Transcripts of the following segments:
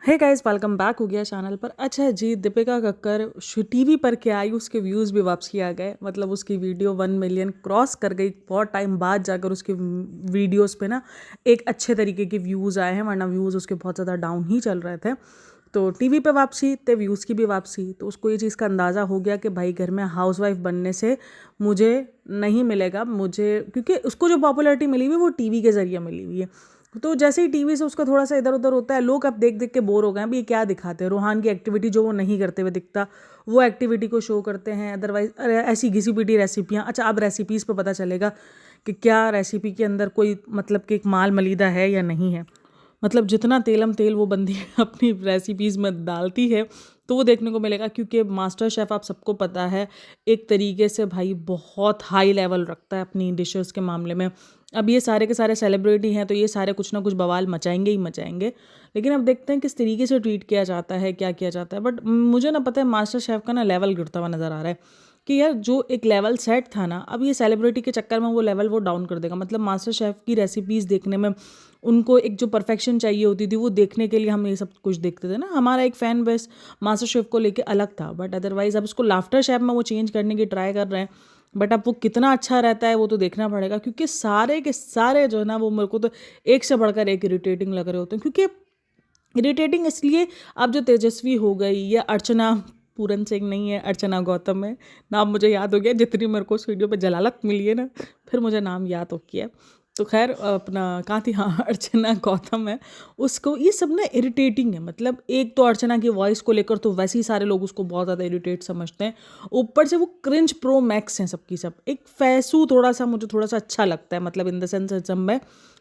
Hey guys, welcome back हो गया channel पर। अच्छा जी, दीपिका कक्कर टीवी पर क्या आई, उसके व्यूज़ भी वापसी आ गए। मतलब उसकी वीडियो 1 मिलियन क्रॉस कर गई। बहुत टाइम बाद जाकर उसकी वीडियोस पे ना एक अच्छे तरीके के व्यूज़ आए हैं, वरना व्यूज़ उसके बहुत ज़्यादा डाउन ही चल रहे थे। तो टीवी पे वापसी तो व्यूज़ की भी वापसी, तो उसको ये चीज़ का अंदाज़ा हो गया कि भाई घर में हाउसवाइफ बनने से मुझे नहीं मिलेगा, मुझे क्योंकि उसको जो पॉपुलैरिटी मिली हुई है वो टीवी के ज़रिए मिली हुई है। तो जैसे ही टीवी से उसका थोड़ा सा इधर उधर होता है, लोग अब देख देख के बोर हो गए हैं। अभी ये क्या दिखाते हैं, रूहान की एक्टिविटी जो वो नहीं करते हुए दिखता वो एक्टिविटी को शो करते हैं। अदरवाइज ऐसी घिसी पिटी रेसिपियाँ। अच्छा, अब रेसिपीज़ पे पता चलेगा कि क्या रेसिपी के अंदर कोई मतलब कि एक माल मलीदा है या नहीं है। मतलब जितना तेलम तेल वो बंदी अपनी रेसिपीज़ में डालती है तो वो देखने को मिलेगा, क्योंकि मास्टर शेफ़ आप सबको पता है एक तरीके से भाई बहुत हाई लेवल रखता है अपनी डिशेस के मामले में। अब ये सारे के सारे सेलिब्रिटी हैं तो ये सारे कुछ ना कुछ बवाल मचाएंगे ही मचाएंगे, लेकिन अब देखते हैं किस तरीके से ट्रीट किया जाता है, क्या किया जाता है। बट मुझे ना पता है मास्टर शेफ़ का ना लेवल गिरता हुआ नज़र आ रहा है कि यार जो एक लेवल सेट था ना, अब ये सेलिब्रिटी के चक्कर में वो लेवल वो डाउन कर देगा। मतलब मास्टर शेफ़ की रेसिपीज़ देखने में उनको एक जो परफेक्शन चाहिए होती थी वो देखने के लिए हम ये सब कुछ देखते थे ना। हमारा एक फ़ैन बेस मास्टर शेफ़ को लेके अलग था, बट अदरवाइज़ अब उसको लाफ्टर शेफ़ में वो चेंज करने की ट्राई कर रहे हैं। बट अब वो कितना अच्छा रहता है वो तो देखना पड़ेगा, क्योंकि सारे के सारे जो है ना वो मेरे को तो एक से बढ़कर एक इरिटेटिंग लग रहे होते हैं। क्योंकि इरिटेटिंग इसलिए, अब जो तेजस्वी हो गई या अर्चना पूरन सिंह नहीं है, अर्चना गौतम है, नाम मुझे याद हो गया। जितनी मेरे को उस वीडियो पे जलालत मिली है ना, फिर मुझे नाम याद हो गया। तो खैर अपना कहाँ थी, हाँ, अर्चना गौतम है। उसको ये सब ना इरिटेटिंग है। मतलब एक तो अर्चना की वॉइस को लेकर तो वैसे ही सारे लोग उसको बहुत ज़्यादा इरिटेट समझते हैं, ऊपर से वो क्रिंज प्रो मैक्स हैं सबकी सब। एक फैसू थोड़ा सा मुझे थोड़ा सा अच्छा लगता है, मतलब इन द सेंस जब मैं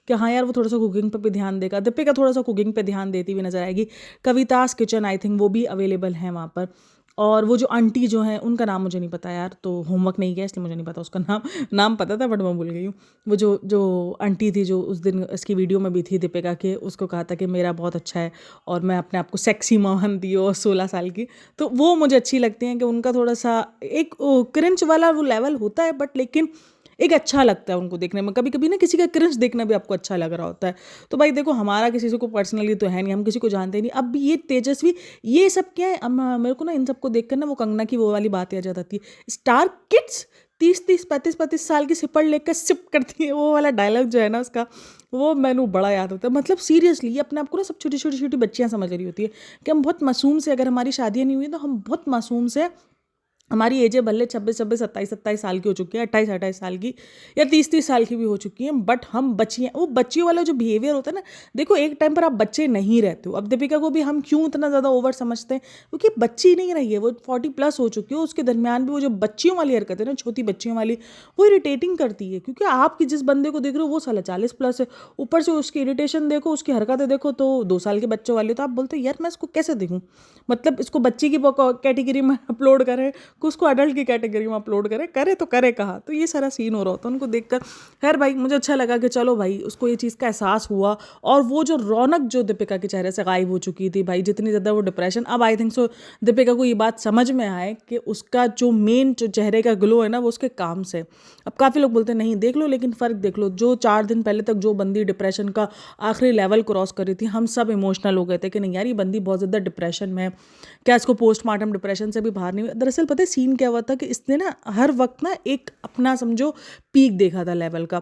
कि हाँ यार वो थोड़ा सा कुकिंग पे भी ध्यान देगा। दीपिका थोड़ा सा कुकिंग पे ध्यान देती हुई नजर आएगी। कवितास किचन आई थिंक वो भी अवेलेबल है वहाँ पर। और वो जो आंटी जो हैं उनका नाम मुझे नहीं पता यार, तो होमवर्क नहीं किया इसलिए मुझे नहीं पता उसका नाम। नाम पता था बट मैं भूल गई हूँ। वो जो जो आंटी थी जो उस दिन इसकी वीडियो में भी थी दीपिका के, उसको कहा था कि मेरा बहुत अच्छा है और मैं अपने आप को सेक्सी मानती हूँ, और 16 साल की। तो वो मुझे अच्छी लगती हैं कि उनका थोड़ा सा एक क्रिंच वाला वो लेवल होता है, बट लेकिन एक अच्छा लगता है उनको देखने में। कभी कभी ना किसी का क्रिंज देखना भी आपको अच्छा लग रहा होता है। तो भाई देखो, हमारा किसी से को पर्सनली तो है नहीं, हम किसी को जानते नहीं। अब भी ये तेजस्वी ये सब क्या है, अब मेरे को ना इन सबको देख कर ना वो कंगना की वो वाली बात याद आती है, स्टार किड्स 30-35 साल की सिपड़ लेकर सिप करती है, वो वाला डायलॉग जो है ना उसका, वो मैंने बड़ा याद होता है। मतलब सीरियसली ये अपने आप को ना सब छोटी छोटी छोटी बच्चियां समझ रही होती है कि हम बहुत मासूम से, अगर हमारी शादियां नहीं हुई तो हम बहुत मासूम से, हमारी एजें भले 26-27 27 साल की हो चुकी है, 28-28 साल की या 30-30 साल की भी हो चुकी हैं, बट हम बच्चियाँ, वो बच्चियों वाला जो बिहेवियर होता है ना। देखो एक टाइम पर आप बच्चे नहीं रहते हो। अब दीपिका को भी हम क्यों इतना ज़्यादा ओवर समझते हैं, क्योंकि बच्ची नहीं रही है, वो 40+ हो चुकी है। उसके दरमियान भी वो जो बच्चियों वाली हरकत है ना, छोटी बच्चियों वाली, वो इरिटेटिंग करती है। क्योंकि आपकी जिस बंदे को देख रहे हो वो साला 40+ है, ऊपर से उसकी इरिटेशन देखो, उसकी हरकतें देखो तो 2 साल के बच्चों वाली। तो आप बोलते हो यार मैं इसको कैसे देखूँ। मतलब इसको बच्ची की कैटेगरी में अपलोड करें कि उसको अडल्ट की कैटेगरी में अपलोड करे तो करे कहाँ। तो ये सारा सीन हो रहा होता है उनको देखकर। खैर भाई मुझे अच्छा लगा कि चलो भाई उसको ये चीज़ का एहसास हुआ, और वो जो रौनक जो दीपिका के चेहरे से गायब हो चुकी थी भाई, जितनी ज़्यादा वो डिप्रेशन, अब आई थिंक सो दीपिका को ये बात समझ में आए कि उसका जो मेन जो चेहरे का ग्लो है ना वो उसके काम से। अब काफ़ी लोग बोलते हैं नहीं देख लो, लेकिन फ़र्क देख लो। जो 4 दिन पहले तक जो बंदी डिप्रेशन का आखिरी लेवल क्रॉस कर रही थी, हम सब इमोशनल हो गए थे कि नहीं यार ये बंदी बहुत ज़्यादा डिप्रेशन में है, क्या इसको पोस्टमार्टम डिप्रेशन से भी बाहर नहीं हुई। दरअसल पता है सीन क्या हुआ था कि इसने ना हर वक्त ना एक अपना समझो पीक देखा था लेवल का।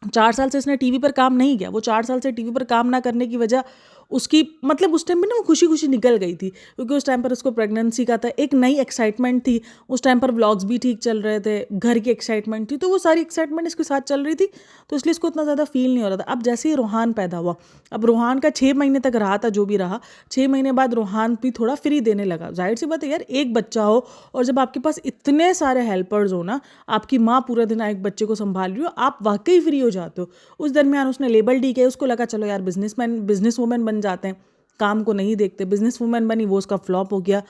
4 साल से इसने टीवी पर काम नहीं किया। वो 4 साल से टीवी पर काम ना करने की वजह उसकी, मतलब उस टाइम पे ना वो खुशी खुशी निकल गई थी, क्योंकि उस टाइम पर उसको प्रेगनेंसी का था, एक नई एक्साइटमेंट थी। उस टाइम पर व्लॉग्स भी ठीक चल रहे थे, घर की एक्साइटमेंट थी, तो वो सारी एक्साइटमेंट इसके साथ चल रही थी, तो इसलिए इसको इतना ज़्यादा फील नहीं हो रहा था। अब जैसे ही रोहान पैदा हुआ, अब रोहान का 6 महीने तक रहा था जो भी रहा, 6 महीने बाद रोहान भी थोड़ा फ्री देने लगा। जाहिर सी बात है यार, एक बच्चा हो और जब आपके पास इतने सारे हेल्पर्स हो ना, आपकी माँ पूरा दिन एक बच्चे को संभाल रही हो, आप वाकई फ्री हो जाते हो। उस दरमियान उसने लेबल डी किया, उसको लगा चलो यार बिजनेस वूमेन बन जाते हैं, काम को नहीं देखते। बिजनेस वूमेन बनी, वो उसका फ्लॉप हो गया।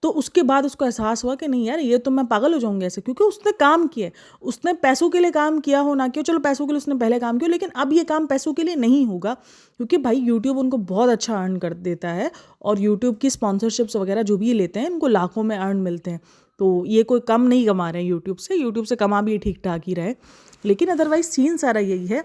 तो उसके बाद उसको एहसास हुआ कि नहीं यार ये तो मैं पागल हो जाऊंगी ऐसे, क्योंकि उसने काम किया, उसने पैसों के लिए काम किया हो ना क्यों, चलो पैसों के लिए उसने पहले काम किया, लेकिन अब ये काम पैसों के लिए नहीं होगा, क्योंकि भाई यूट्यूब उनको बहुत अच्छा अर्न कर देता है, और यूट्यूब की स्पॉन्सरशिप्स वगैरह जो भी ये लेते हैं उनको लाखों में अर्न मिलते हैं। तो ये कोई कम नहीं कमा रहे हैं यूट्यूब से कमा भी ठीक ठाक ही रहे। लेकिन अदरवाइज सीन सारा यही है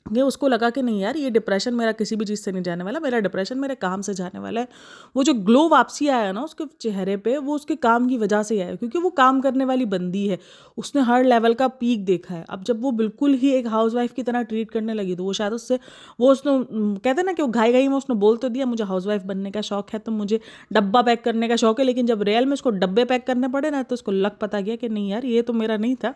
ये उसको लगा कि नहीं यार, ये डिप्रेशन मेरा किसी भी चीज़ से नहीं जाने वाला, मेरा डिप्रेशन मेरे काम से जाने वाला है। वो जो ग्लो वापसी आया ना उसके चेहरे पे, वो उसके काम की वजह से आया, क्योंकि वो काम करने वाली बंदी है, उसने हर लेवल का पीक देखा है। अब जब वो बिल्कुल ही एक हाउसवाइफ की तरह ट्रीट करने लगी, तो वो शायद उससे वो उसने कहते हैं ना कि वो घाई घाई में उसने बोल तो दिया मुझे हाउसवाइफ बनने का शौक है, तो मुझे डब्बा पैक करने का शौक है, लेकिन जब रियल में उसको डब्बे पैक करने पड़े ना, तो उसको लग पता गया कि नहीं यार, ये तो मेरा नहीं था,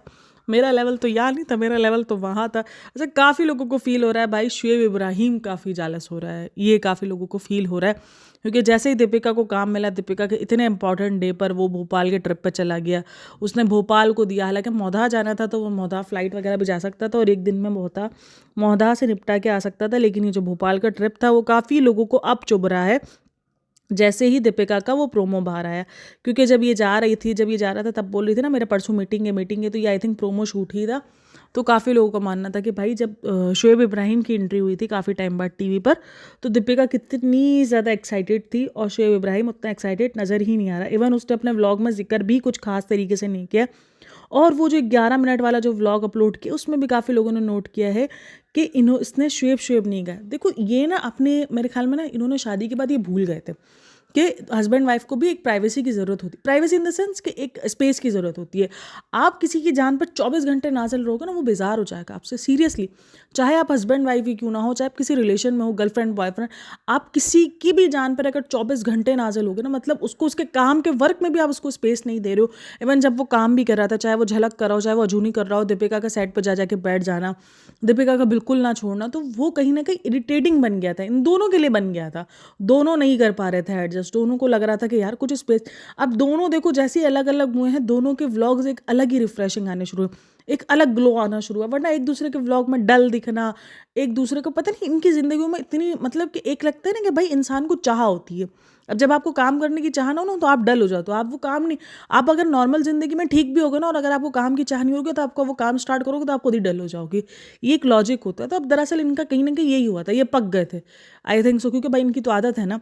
मेरा लेवल तो यहाँ नहीं था, मेरा लेवल तो वहाँ था। ऐसा काफ़ी लोगों को फील हो रहा है भाई, शुएब इब्राहिम काफ़ी जालस हो रहा है, ये काफ़ी लोगों को फील हो रहा है, क्योंकि जैसे ही दीपिका को काम मिला, दीपिका के इतने इंपॉर्टेंट डे पर वो भोपाल के ट्रिप पे चला गया, उसने भोपाल को दिया। हालांकि मोधा जाना था तो वो मोधा फ्लाइट वगैरह भी जा सकता था और एक दिन में मोधा से निपटा के आ सकता था, लेकिन ये जो भोपाल का ट्रिप था वो काफ़ी लोगों को अब चुभ रहा है जैसे ही दीपिका का वो प्रोमो बाहर आया। क्योंकि जब ये जा रही थी, जब ये जा रहा था, तब बोल रही थी ना मेरा परसों मीटिंग है, तो ये आई थिंक प्रोमो शूट ही था। तो काफ़ी लोगों का मानना था कि भाई जब शुएब इब्राहिम की एंट्री हुई थी काफ़ी टाइम बाद टीवी पर, तो दीपिका कितनी ज़्यादा एक्साइटेड थी और शुएब इब्राहिम उतना एक्साइटेड नज़र ही नहीं आ रहा। इवन उसने अपने व्लॉग में जिक्र भी कुछ खास तरीके से नहीं किया। और वो जो 11 मिनट वाला जो व्लॉग अपलोड किया, उसमें भी काफ़ी लोगों ने नोट किया है कि इसने शुएब नहीं गाया। देखो ये ना अपने मेरे ख्याल में ना इन्होंने शादी के बाद ये भूल गए थे कि हस्बैंड वाइफ को भी एक प्राइवेसी की ज़रूरत होती है, प्राइवेसी इन द सेंस कि एक स्पेस की ज़रूरत होती है। आप किसी की जान पर 24 घंटे नाज़िल रहोगे ना, वो बेजार हो जाएगा आपसे, सीरियसली। चाहे आप हस्बैंड वाइफ ही क्यों ना हो, चाहे आप किसी रिलेशन में हो, गर्लफ्रेंड बॉयफ्रेंड, आप किसी की भी जान पर अगर 24 घंटे नाज़िल होगे ना, मतलब उसको उसके काम के वर्क में भी आप उसको स्पेस नहीं दे रहे हो। इवन जब वो काम भी कर रहा था, चाहे वो झलक कर रहा हो, चाहे वो अजूनी कर रहा हो, दीपिका का सेट पर जा जाके बैठ जाना, दीपिका का बिल्कुल ना छोड़ना, तो वो कहीं ना कहीं इरिटेटिंग बन गया था, इन दोनों के लिए बन गया था। दोनों नहीं कर पा रहे थे एडजस्ट, दोनों को लग रहा था कि यार कुछ स्पेस। अब दोनों देखो जैसे ही अलग अलग हुए हैं, दोनों के व्लॉग्स एक अलग ही रिफ्रेशिंग आने शुरू हुए, एक अलग ग्लो आना शुरू हुआ, वरना एक दूसरे के व्लॉग में डल दिखना, एक दूसरे को पता नहीं इनकी जिंदगियों में इतनी मतलब कि एक लगता है ना कि भाई इंसान को चाह होती है। अब जब आपको काम करने की चाह ना हो ना, तो आप डल हो जाओ, तो आप वो काम नहीं, आप अगर नॉर्मल जिंदगी में ठीक भी होगे ना, और अगर आपको काम की चाह नहीं होगी, तो आपको वो काम स्टार्ट करोगे तो आप खुद ही डल हो जाओगे। ये एक लॉजिक होता है। तो अब दरअसल इनका कहीं ना कहीं यही हुआ था, ये पक गए थे, आई थिंक सो, क्योंकि भाई इनकी तो आदत है ना।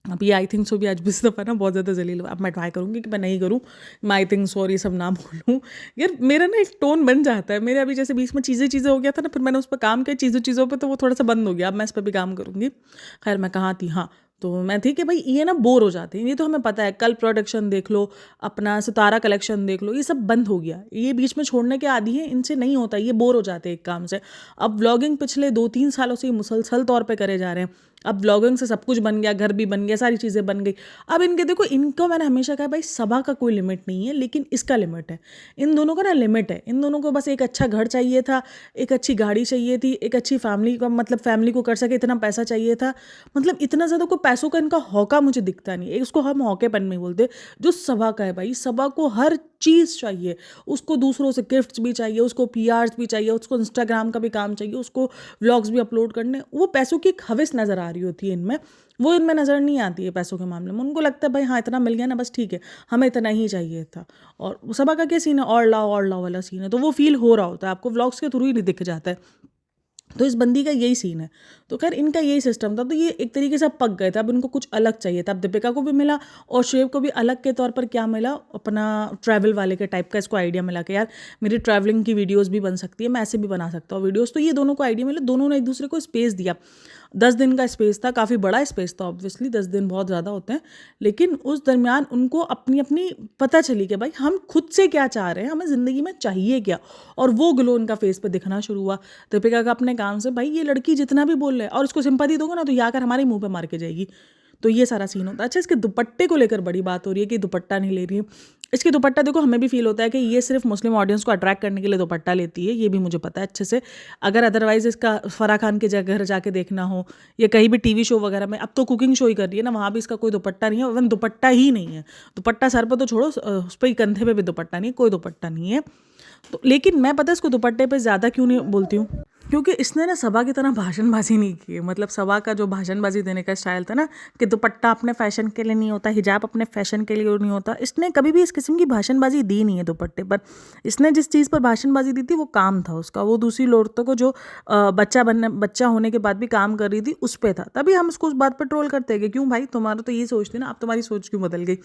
अब ये आई थिंक सो भी आज भी इस दफ़ा ना बहुत ज़्यादा जलील हुआ। अब मैं ट्राई करूँगी कि मैं नहीं करूँ, मैं आई थिंक सो और ये सब ना बोलूँ। यार मेरा ना एक टोन बन जाता है, मेरे अभी जैसे बीच में चीज़ें हो गया था ना, फिर मैंने उस पर काम किया चीज़ों पे, तो वो थोड़ा सा बंद हो गया। अब मैं इस पर भी काम करूँगी। खैर मैं कहाँ थी, हाँ, तो मैं थी कि भाई ये ना बोर हो जाते हैं, ये तो हमें पता है। कल प्रोडक्शन देख लो, अपना सितारा कलेक्शन देख लो, ये सब बंद हो गया, ये बीच में छोड़ने के आदी हैं, इनसे नहीं होता, ये बोर हो जाते हैं एक काम से। अब व्लॉगिंग पिछले 2-3 सालों से मुसलसल तौर पे करे जा रहे हैं। अब व्लॉगिंग से सब कुछ बन गया, घर भी बन गया, सारी चीज़ें बन गई। अब इनके देखो, इनको मैंने हमेशा कहा भाई सभा का कोई लिमिट नहीं है, लेकिन इसका लिमिट है। इन दोनों का ना लिमिट है। इन दोनों को बस एक अच्छा घर चाहिए था, एक अच्छी गाड़ी चाहिए थी, एक अच्छी फैमिली का मतलब फैमिली को कर सके इतना पैसा चाहिए था। मतलब इतना ज़्यादा कोई पैसों का इनका हौका मुझे दिखता नहीं है। उसको हम हौकेपन में बोलते, जो सभा का है भाई, सभा को हर चीज़ चाहिए, उसको दूसरों से गिफ्ट्स भी चाहिए, उसको पीआर्स भी चाहिए, उसको इंस्टाग्राम का भी काम चाहिए, उसको व्लॉग्स भी अपलोड करने। वो पैसों की एक हविस नज़र आ रही होती है इनमें, वो इनमें नज़र नहीं आती है पैसों के मामले में। उनको लगता है भाई हाँ इतना मिल गया ना, बस ठीक है, हमें इतना ही चाहिए था। और सभा का क्या सीन है, और लाओ वाला सीन है, तो वो फील हो रहा होता है आपको, व्लॉग्स के थ्रू ही नहीं दिख जाता है। तो इस बंदी का यही सीन है। तो खैर इनका यही सिस्टम था, तो ये एक तरीके से अब पक गए थे। अब इनको कुछ अलग चाहिए था। अब दीपिका को भी मिला और शुएब को भी अलग के तौर पर क्या मिला, अपना ट्रैवल वाले के टाइप का इसको आइडिया मिला कि यार मेरी ट्रैवलिंग की वीडियोस भी बन सकती है, मैं ऐसे भी बना सकता हूँ वीडियोस। तो ये दोनों को आइडिया मिला, दोनों ने एक दूसरे को स्पेस दिया। 10 दिन का स्पेस था, काफ़ी बड़ा स्पेस था, ऑब्वियसली 10 दिन बहुत ज़्यादा होते हैं, लेकिन उस दरमियान उनको अपनी अपनी पता चली कि भाई हम खुद से क्या चाह रहे हैं, हमें ज़िंदगी में चाहिए क्या। और वो ग्लो उनका फेस पे दिखना शुरू हुआ। दीपिका का अपने काम से, भाई ये लड़की जितना भी बोल रहे हैं और उसको सिंपैथी दोगे ना, तो ये आकर हमारे मुंह पे मार के जाएगी। तो ये सारा सीन होता है। अच्छा, इसके दुपट्टे को लेकर बड़ी बात हो रही है कि दुपट्टा नहीं ले रही है। इसके दुपट्टा देखो, हमें भी फील होता है कि ये सिर्फ मुस्लिम ऑडियंस को अट्रैक्ट करने के लिए दुपट्टा लेती है, ये भी मुझे पता है अच्छे से। अगर अदरवाइज इसका फराह खान के घर जाके देखना हो, या कहीं भी टीवी शो वगैरह में, अब तो कुकिंग शो ही कर रही है ना, वहाँ भी इसका कोई दुपट्टा नहीं है। इवन दुपट्टा ही नहीं है, दुपट्टा सर पर तो छोड़ो, उस पर कंधे पे भी दुपट्टा नहीं है, कोई दुपट्टा नहीं है। तो लेकिन मैं पता है इसको दुपट्टे पे ज़्यादा क्यों नहीं बोलती हूँ, क्योंकि इसने ना सभा की तरह भाषणबाजी नहीं की है। मतलब सभा का जो भाषणबाजी देने का स्टाइल था ना, कि दुपट्टा अपने फैशन के लिए नहीं होता, हिजाब अपने फैशन के लिए नहीं होता, इसने कभी भी इस किस्म की भाषणबाजी दी नहीं है दुपट्टे पर। इसने जिस चीज़ पर भाषणबाजी दी थी वो काम था उसका, वो दूसरी औरतों को जो बच्चा होने के बाद भी काम कर रही थी उस पर था। तभी हम उसको उस बात पर ट्रोल करते हैं कि क्यों भाई तुम्हारा तो ये सोचती ना, अब तुम्हारी सोच क्यों बदल गई।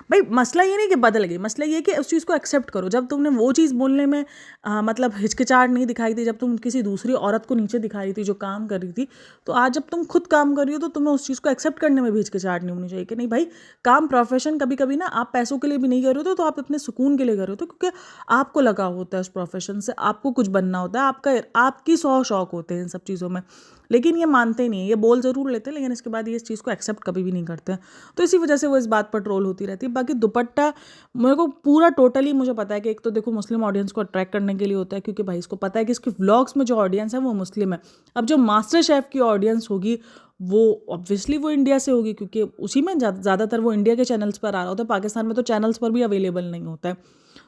भाई मसला ये नहीं कि बदल गई, मसला ये कि उस चीज़ को एक्सेप्ट करो। जब तुमने वो चीज़ बोलने में मतलब हिचकिचाहट नहीं दिखाई थी, जब तुम किसी दूसरी औरत को नीचे दिखा रही थी जो काम कर रही थी, तो आज जब तुम खुद काम कर रही हो तो तुम्हें उस चीज़ को एक्सेप्ट करने में भी हिचकिचाहट नहीं होनी चाहिए कि नहीं भाई, काम प्रोफेशन कभी कभी ना आप पैसों के लिए भी नहीं कर रहे हो, तो आप अपने सुकून के लिए कर रहे हो, तो क्योंकि आपको लगा होता है उस प्रोफेशन से, आपको कुछ बनना होता है, आपकी 100 शौक होते हैं इन सब चीज़ों में। लेकिन ये मानते नहीं है, ये बोल ज़रूर लेते हैं लेकिन इसके बाद ये इस चीज़ को एक्सेप्ट कभी भी नहीं करते हैं। तो इसी वजह से वो इस बात पर ट्रोल होती रहती है। बाकी दुपट्टा मेरे को पूरा टोटली मुझे पता है कि एक तो देखो मुस्लिम ऑडियंस को अट्रैक्ट करने के लिए होता है, क्योंकि भाई इसको पता है कि इसके व्लॉग्स में जो ऑडियंस है वो मुस्लिम है। अब जो मास्टर शेफ़ की ऑडियंस होगी वो ऑब्वियसली वो इंडिया से होगी, क्योंकि उसी में ज़्यादातर वो इंडिया के चैनल्स पर आ रहा होता है। पाकिस्तान में तो चैनल्स पर भी अवेलेबल नहीं होता है,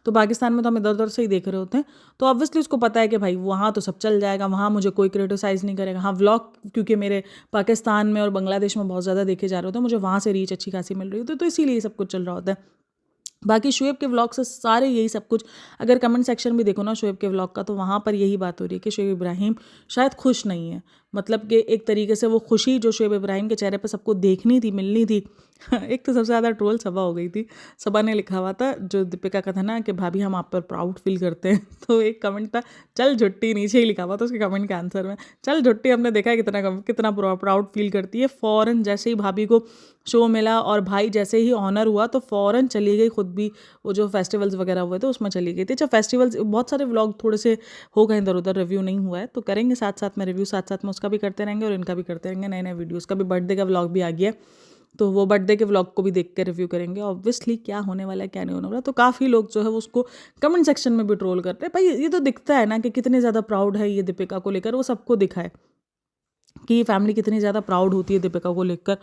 तो पाकिस्तान में तो हम इधर उधर से ही देख रहे होते हैं। तो ऑब्वियसली उसको पता है कि भाई वहाँ तो सब चल जाएगा, वहाँ मुझे कोई क्रिटिसाइज़ नहीं करेगा। हाँ, व्लॉग क्योंकि मेरे पाकिस्तान में और बांग्लादेश में बहुत ज़्यादा देखे जा रहे होते हैं, मुझे वहाँ से रीच अच्छी खासी मिल रही होती है, तो इसीलिए ये सब कुछ चल रहा होता है। बाकी शुएब के व्लॉग से सारे यही सब कुछ, अगर कमेंट सेक्शन भी देखो ना शुएब के व्लॉग का, तो वहाँ पर यही बात हो रही है कि शुएब इब्राहिम शायद खुश नहीं है। मतलब कि एक तरीके से वो खुशी जो शुएब इब्राहिम के चेहरे पर सबको देखनी थी, मिलनी थी। एक तो सबसे ज़्यादा ट्रोल सबा हो गई थी। सबा ने लिखा हुआ था जो दीपिका का था ना कि भाभी हम आप पर प्राउड फील करते हैं। तो एक कमेंट था चल झुट्टी, नीचे ही लिखा हुआ था उसके कमेंट के आंसर में, चल झुट्टी हमने देखा है कितना प्राउड फील करती है। फ़ौरन जैसे ही भाभी को शो मिला और भाई जैसे ही ऑनर हुआ तो फ़ौरन चली गई, खुद भी वो जो फेस्टिवल्स वगैरह हुए थे उसमें चली गई थी। अच्छा, फेस्टिवल्स बहुत सारे व्लॉग थोड़े से हो गए इधर उधर, रिव्यू नहीं हुआ है, तो करेंगे साथ साथ में रिव्यू, साथ साथ में उसका भी करते रहेंगे और इनका भी करते रहेंगे। नए नए वीडियोज़ का भी, बर्थडे का व्लॉग भी आ गया, तो वो बर्थडे के व्लॉग को भी देख के रिव्यू करेंगे। ऑब्वियसली क्या होने वाला है क्या नहीं होने वाला, तो काफ़ी लोग जो है वो उसको कमेंट सेक्शन में भी ट्रोल करते हैं। भाई ये तो दिखता है ना कि कितने ज़्यादा प्राउड है ये दीपिका को लेकर, वो सबको दिखा है कि ये फैमिली कितनी ज़्यादा प्राउड होती है दीपिका को लेकर।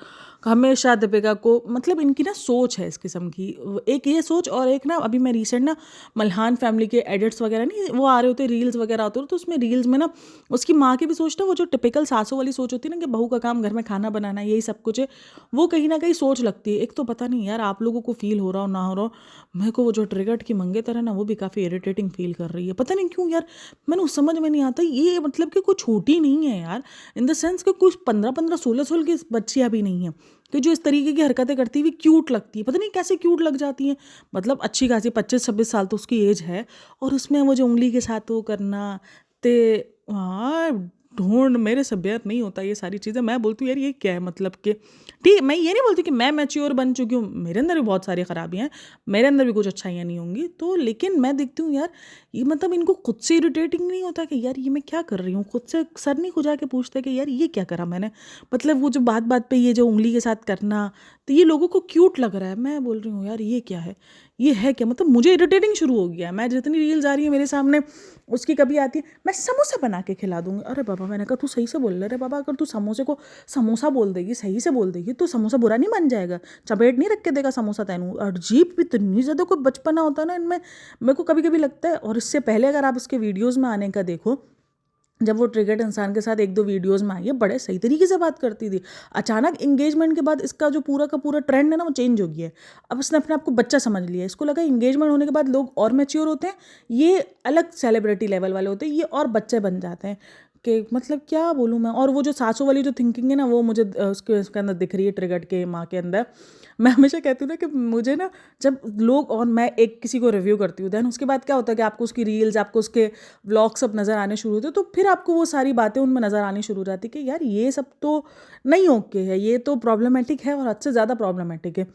हमेशा दीपिका को, मतलब इनकी ना सोच है इस किस्म की, एक ये सोच, और एक ना अभी मैं रिसेंट ना मल्हान फैमिली के एडिट्स वगैरह नहीं वो आ रहे होते, रील्स वगैरह आते हो, तो उसमें रील्स में ना उसकी माँ की भी सोच ना, वो जो टिपिकल सासों वाली सोच होती है ना कि बहू का काम घर में खाना बनाना यही सब कुछ है, वो कहीं ना कहीं सोच लगती है। एक तो पता नहीं यार आप लोगों को फील हो रहा हो ना हो रहा हो, मेरे को वो जो ट्रिगर्ड की मंगेतर है ना वो भी काफ़ी इरिटेटिंग फील कर रही है, पता नहीं क्यों यार, मैंने उस समझ में नहीं आता ये, मतलब कि कुछ छोटी नहीं है यार, इन द सेंस कि कुछ 15-15 16 की बच्चियाँ भी नहीं हैं कि जो इस तरीके की हरकतें करती हुई क्यूट लगती है, पता नहीं कैसे क्यूट लग जाती हैं। मतलब अच्छी खासी 25-26 साल तो उसकी एज है, और उसमें वो जो उंगली के साथ वो करना, ते हाँ, ढूंढ मेरे से बेहद नहीं होता ये सारी चीज़ें। मैं बोलती हूँ यार ये क्या है, मतलब कि ठीक, मैं ये नहीं बोलती कि मैं मैच्योर बन चुकी हूँ, मेरे अंदर भी बहुत सारी खराबियाँ हैं, मेरे अंदर भी कुछ अच्छाइयाँ नहीं होंगी, तो लेकिन मैं देखती हूँ यार ये, मतलब इनको खुद से इरिटेटिंग नहीं होता कि यार ये मैं क्या कर रही हूँ, खुद से सर नहीं खुजा के पूछते कि यार ये क्या करा मैंने। मतलब वो जो बात बात पे ये जो उंगली के साथ करना, तो ये लोगों को क्यूट लग रहा है। मैं बोल रही हूँ यार ये क्या है, ये है क्या, मतलब मुझे इरिटेटिंग शुरू हो गया है। मैं जितनी रील्स आ रही है मेरे सामने, उसकी कभी आती है मैं समोसा बना के खिला दूंगी, अरे बाबा, मैंने कहा तू सही से बोल रहे, अरे बाबा अगर तू समोसे को समोसा बोल देगी, सही से बोल देगी, तो समोसा बुरा नहीं बन जाएगा, चपेट नहीं रख के देगा समोसा तैनू। अजीब भी इतनी ज़्यादा कोई बचपना होता है ना इनमें, मेरे को कभी कभी लगता है। और इससे पहले अगर आप इसके वीडियोज़ में आने का देखो, जब वो ट्रिगर्ड इंसान के साथ 1-2 वीडियोस में आई है, बड़े सही तरीके से बात करती थी। अचानक एंगेजमेंट के बाद इसका जो पूरा का पूरा ट्रेंड है ना वो चेंज हो गया है। अब इसने अपने आप को बच्चा समझ लिया है। इसको लगा एंगेजमेंट होने के बाद लोग और मैच्योर होते हैं, ये अलग सेलिब्रिटी लेवल वाले होते हैं, ये और बच्चे बन जाते हैं कि मतलब क्या बोलूँ मैं। और वो जो सासों वाली जो थिंकिंग है ना वो मुझे उसके अंदर दिख रही है, ट्रिगर्ड के माँ के अंदर। मैं हमेशा कहती हूँ ना कि मुझे ना जब लोग, और मैं एक किसी को रिव्यू करती हूँ, दैन उसके बाद क्या होता है कि आपको उसकी रील्स, आपको उसके व्लॉग सब नज़र आने शुरू होते हैं, तो फिर आपको वो सारी बातें उनमें नज़र आनी शुरू हो जाती कि यार ये सब तो नहीं ओके है, ये तो प्रॉब्लमेटिक है और हद से ज़्यादा प्रॉब्लमेटिक है।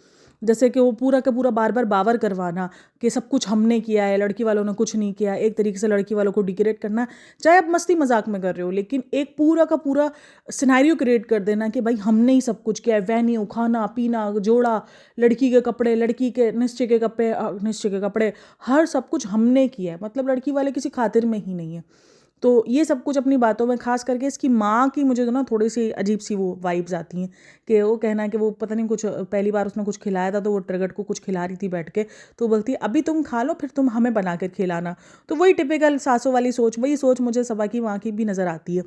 जैसे कि वो पूरा का पूरा बार बार बावर करवाना कि सब कुछ हमने किया है, लड़की वालों ने कुछ नहीं किया, एक तरीके से लड़की वालों को डिग्रेड करना, चाहे आप मस्ती मजाक में कर रहे हो, लेकिन एक पूरा का पूरा सिनेरियो क्रिएट कर देना कि भाई हमने ही सब कुछ किया है, वेन्यू, खाना पीना, जोड़ा, लड़की के कपड़े, लड़की के निश्चय के कपड़े, हर सब कुछ हमने किया है, मतलब लड़की वाले किसी खातिर में ही नहीं है। तो ये सब कुछ अपनी बातों में, खास करके इसकी माँ की मुझे तो ना थोड़ी सी अजीब सी वो वाइब्स आती हैं कि वो कहना कि वो पता नहीं कुछ पहली बार उसने कुछ खिलाया था तो वो ट्रिगर्ड को कुछ खिला रही थी बैठ के, तो बोलती है अभी तुम खा लो फिर तुम हमें बना कर खिलाना। तो वही टिपिकल सासों वाली सोच, वही सोच मुझे सबा की माँ की भी नज़र आती है।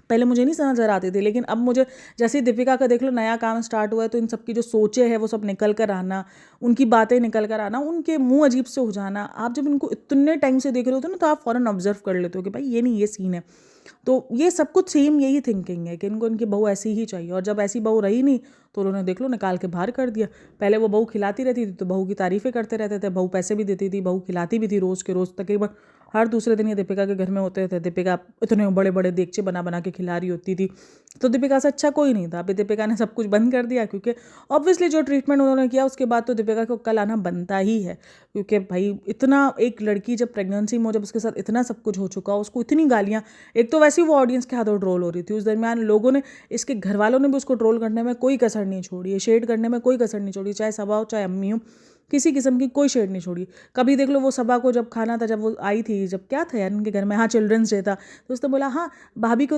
पहले मुझे नहीं नज़र आती थी, लेकिन अब मुझे जैसे ही दीपिका का देख लो नया काम स्टार्ट हुआ है, तो इन सब की जो सोचें हैं वो सब निकल कर आना, उनकी बातें निकल कर आना, उनके मुंह अजीब से हो जाना। आप जब इनको इतने टाइम से देख रहे होते हो ना, तो आप फ़ौरन ऑब्जर्व कर लेते हो कि भाई ये नहीं, ये सीन है। तो ये सब कुछ सेम यही थिंकिंग है कि इनको इनकी बहू ऐसी ही चाहिए, और जब ऐसी बहू रही नहीं तो उन्होंने देख लो निकाल के बाहर कर दिया। पहले वो बहू खिलाती रहती थी तो बहू की तारीफ़ें करते रहते थे, बहू पैसे भी देती थी, बहू खिलाती भी थी रोज़ के रोज़ तकरीबन हर दूसरे दिन ये दीपिका के घर में होते थे। दीपिका इतने बड़े बड़े देगचे बना बना के खिला रही होती थी। तो दीपिका से अच्छा कोई नहीं था। अभी दीपिका ने सब कुछ बंद कर दिया, क्योंकि ऑब्वियसली जो ट्रीटमेंट उन्होंने किया उसके बाद तो दीपिका को कल आना बनता ही है। क्योंकि भाई इतना, एक लड़की जब प्रेगनेंसी में, जब उसके साथ इतना सब कुछ हो चुका, उसको इतनी गालियाँ, एक तो वैसे ही वो ऑडियंस के हाथों ट्रोल हो रही थी, उस दरमियान लोगों ने, इसके घर वालों ने भी उसको ट्रोल करने में कोई कसर नहीं छोड़ी है, शेड करने में कोई कसर नहीं छोड़ी, चाहे सबा हो चाहे अम्मी हो, किसी किस्म की कोई शेड नहीं छोड़ी। कभी देख लो वो सबा को जब खाना था, जब वो आई थी, जब क्या था यार उनके घर में, हाँ चिल्ड्रंस डे था, तो उसने बोला हाँ भाभी को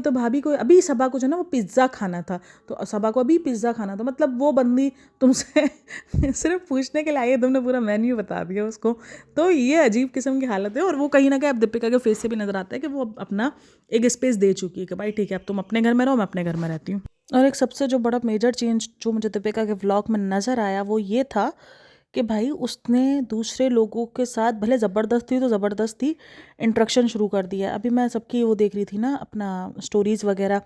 अभी सबा को जो है ना वो पिज़्ज़ा खाना था, तो सबा को अभी पिज़्ज़ा खाना था। मतलब वो बंदी तुमसे सिर्फ पूछने के लिए आई है, तुमने पूरा मेन्यू बता दिया उसको। तो ये अजीब किस्म की हालत है। और वो कहीं ना कहीं अब दीपिका के फेस से भी नज़र आता है कि वो अपना एक स्पेस दे चुकी है कि भाई ठीक है अब तुम अपने घर में रहो, मैं अपने घर में रहती हूँ। और एक सबसे जो बड़ा मेजर चेंज जो मुझे दीपिका के व्लॉग में नज़र आया वो ये था कि भाई उसने दूसरे लोगों के साथ, भले ज़बरदस्ती तो ज़बरदस्ती, इंट्रैक्शन शुरू कर दिया। अभी मैं सबकी वो देख रही थी ना अपना स्टोरीज़ वगैरह,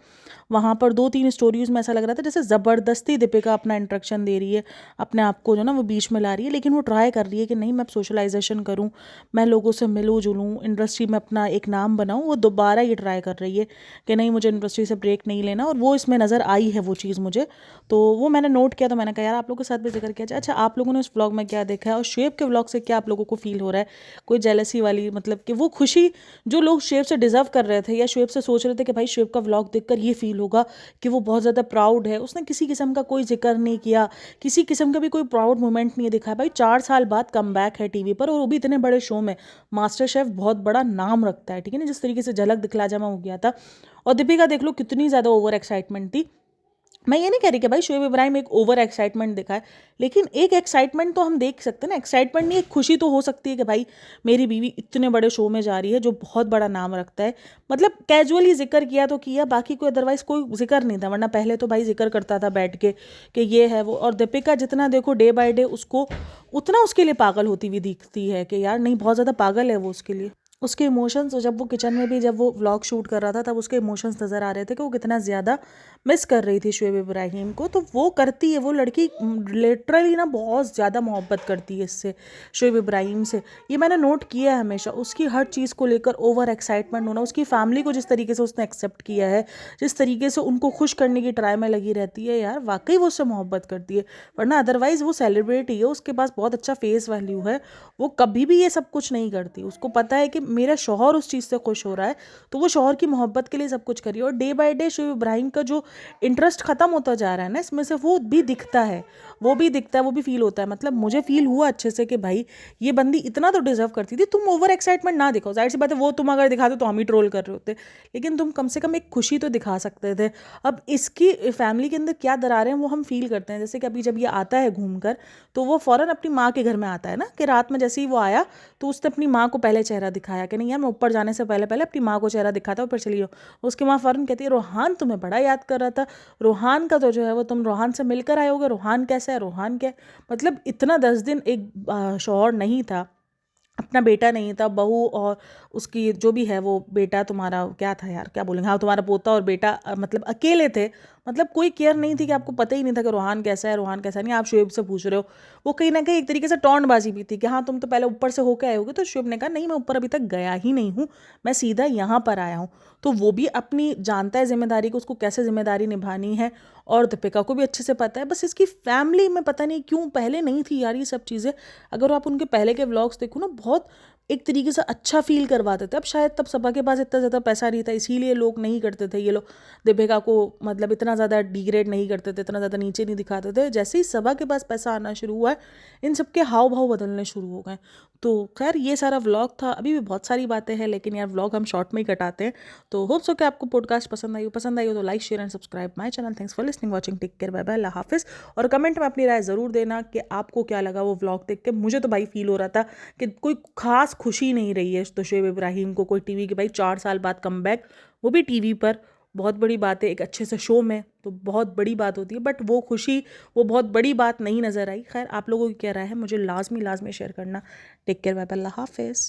वहाँ पर 2-3 स्टोरीज़ में ऐसा लग रहा था जैसे ज़बरदस्ती दीपिका अपना इंट्रैक्शन दे रही है, अपने आप को जो ना वो बीच में ला रही है। लेकिन वो ट्राई कर रही है कि नहीं मैं सोशलाइजेशन करूँ, मैं लोगों से मिलूँ जुलूँ, इंडस्ट्री में अपना एक नाम बनाऊँ। वो दोबारा ये ट्राई कर रही है कि नहीं मुझे इंडस्ट्री से ब्रेक नहीं लेना, और वो इसमें नज़र आई है वो चीज़ मुझे। तो वो मैंने नोट किया, तो मैंने कहा यार आप लोगों के साथ भी जिक्र किया जाए। अच्छा आप लोगों ने उस व्लॉग में क्या देखा है, और शेब के व्लॉग से क्या आप लोगों को फील हो रहा है? कोई जेलसी वाली, मतलब कि वो खुशी जो लोग शेब से डिजर्व कर रहे थे, या शेब से सोच रहे थे कि भाई शेब का व्लॉग देखकर ये फील होगा कि वो बहुत ज़्यादा प्राउड है, उसने किसी किस्म का कोई जिक्र नहीं किया, किसी किस्म का भी कोई प्राउड मोमेंट नहीं दिखाया। भाई 4 साल बाद कम बैक है टीवी पर, और वो भी इतने बड़े शो में। मास्टर शेफ बहुत बड़ा नाम रखता है, ठीक है ना, जिस तरीके से झलक दिखला जमा हो गया था। और दीपिका देख लो कितनी ज़्यादा ओवर एक्साइटमेंट थी। मैं ये नहीं कह रही कि भाई शोएब इब्राहिम एक ओवर एक्साइटमेंट दिखाए, लेकिन एक एक्साइटमेंट तो हम देख सकते हैं ना। एक्साइटमेंट नहीं, एक खुशी तो हो सकती है कि भाई मेरी बीवी इतने बड़े शो में जा रही है जो बहुत बड़ा नाम रखता है। मतलब कैजुअली जिक्र किया तो किया, बाकी कोई अदरवाइज कोई जिक्र नहीं था। वरना पहले तो भाई जिक्र करता था बैठ के कि ये है वो। और दीपिका जितना देखो डे बाय डे उसको उतना उसके लिए पागल होती हुई दिखती है कि यार नहीं बहुत ज़्यादा पागल है वो उसके लिए। उसके इमोशंस, जब वो किचन में भी जब वो व्लॉग शूट कर रहा था तब उसके इमोशंस नज़र आ रहे थे कि वो कितना ज़्यादा मिस कर रही थी शोएब इब्राहिम को। तो वो करती है, वो लड़की लिटरली ना बहुत ज़्यादा मोहब्बत करती है इससे, शोएब इब्राहिम से। ये मैंने नोट किया है हमेशा, उसकी हर चीज़ को लेकर ओवर एक्साइटमेंट होना, उसकी फैमिली को जिस तरीके से उसने एक्सेप्ट किया है, जिस तरीके से उनको खुश करने की ट्राई में लगी रहती है, यार वाकई वो उससे मोहब्बत करती है। वरना अदरवाइज़ वो सेलिब्रिटी है, उसके पास बहुत अच्छा फेस वैल्यू है, वो कभी भी ये सब कुछ नहीं करती। उसको पता है कि मेरा शौहर उस चीज़ से खुश हो रहा है, तो वो शौहर की मोहब्बत के लिए सब कुछ करी। और day by day Shoaib Ibrahim का जो इंटरेस्ट ख़त्म होता जा रहा है ना इसमें से, वो भी दिखता है, वो भी दिखता है, वो भी फील होता है। मतलब मुझे फील हुआ अच्छे से कि भाई ये बंदी इतना तो डिजर्व करती थी। तुम ओवर एक्साइटमेंट ना दिखाओ, जाहिर सी बात है वो तुम अगर दिखाते तो हम ही ट्रोल कर रहे होते, लेकिन तुम कम से कम एक खुशी तो दिखा सकते थे। अब इसकी फैमिली के अंदर क्या दरारें हैं वो हम फील करते हैं। जैसे कि अभी जब ये आता है घूम कर, तो वो फ़ौरन अपनी माँ के घर में आता है ना, कि रात में जैसे ही वो आया तो उसने अपनी माँ को पहले चेहरा दिखाया कि नहीं यार मैं ऊपर जाने से पहले पहले अपनी माँ को चेहरा दिखाता हूँ, ऊपर चली जाओ। उसकी माँ फ़ौरन कहती है रोहान तुम्हें बड़ा याद कर रहा था, रोहान का तो जो है वो तुम रोहान से मिलकर आए होगे, रोहान कैसा है, रोहान क्या है। मतलब इतना 10 दिन एक शौहर नहीं था, अपना बेटा नहीं था, बहू और उसकी जो भी है वो बेटा, तुम्हारा क्या था यार क्या बोलेंगे, हाँ तुम्हारा पोता और बेटा, मतलब अकेले थे। मतलब कोई केयर नहीं थी, कि आपको पता ही नहीं था कि रोहान कैसा है रोहान कैसा नहीं। आप शोएब से पूछ रहे हो, वो कहीं ना कहीं एक तरीके से टोंटबाजी भी थी कि हाँ तुम तो पहले ऊपर से होके आए होगे। तो शोएब ने कहा नहीं मैं ऊपर अभी तक गया ही नहीं हूँ, मैं सीधा यहाँ पर आया हूँ। तो वो भी अपनी जानता है जिम्मेदारी को, उसको कैसे जिम्मेदारी निभानी है, और दीपिका को भी अच्छे से पता है। बस इसकी फैमिली में पता नहीं क्यों पहले नहीं थी यार ये सब चीज़ें। अगर आप उनके पहले के व्लॉग्स देखो ना, बहुत एक तरीके से अच्छा फील करवाते थे। अब शायद तब सबा के पास इतना ज़्यादा पैसा नहीं था, इसीलिए लोग नहीं करते थे, ये लोग दीपिका को मतलब इतना ज़्यादा डिग्रेड नहीं करते थे, इतना ज़्यादा नीचे नहीं दिखाते थे। जैसे ही सबा के पास पैसा आना शुरू हुआ है, इन सब के हाव भाव बदलने शुरू हो गए। तो खैर ये सारा व्लॉग था। अभी भी बहुत सारी बातें हैं, लेकिन यार व्लॉग हम शॉर्ट में ही कटाते हैं। तो होप सो कि आपको पॉडकास्ट पसंद आई हो तो like share and subscribe my channel. Thanks for listening watching, take care, bye bye, Allah हाफिज़। और कमेंट में अपनी राय ज़रूर देना कि आपको क्या लगा वो व्लॉग देख के। मुझे तो भाई फील हो रहा था कि कोई खास खुशी नहीं रही है तो शोएब इब्राहिम को, कोई टीवी के भाई 4 साल बाद कम बैक, वो भी टीवी पर, बहुत बड़ी बात है एक अच्छे से शो में, तो बहुत बड़ी बात होती है। बट वो खुशी, वो बहुत बड़ी बात नहीं नज़र आई। खैर आप लोगों की क्या राय है मुझे लाजमी शेयर करना। Take care, bye bye, Allah हाफिज़।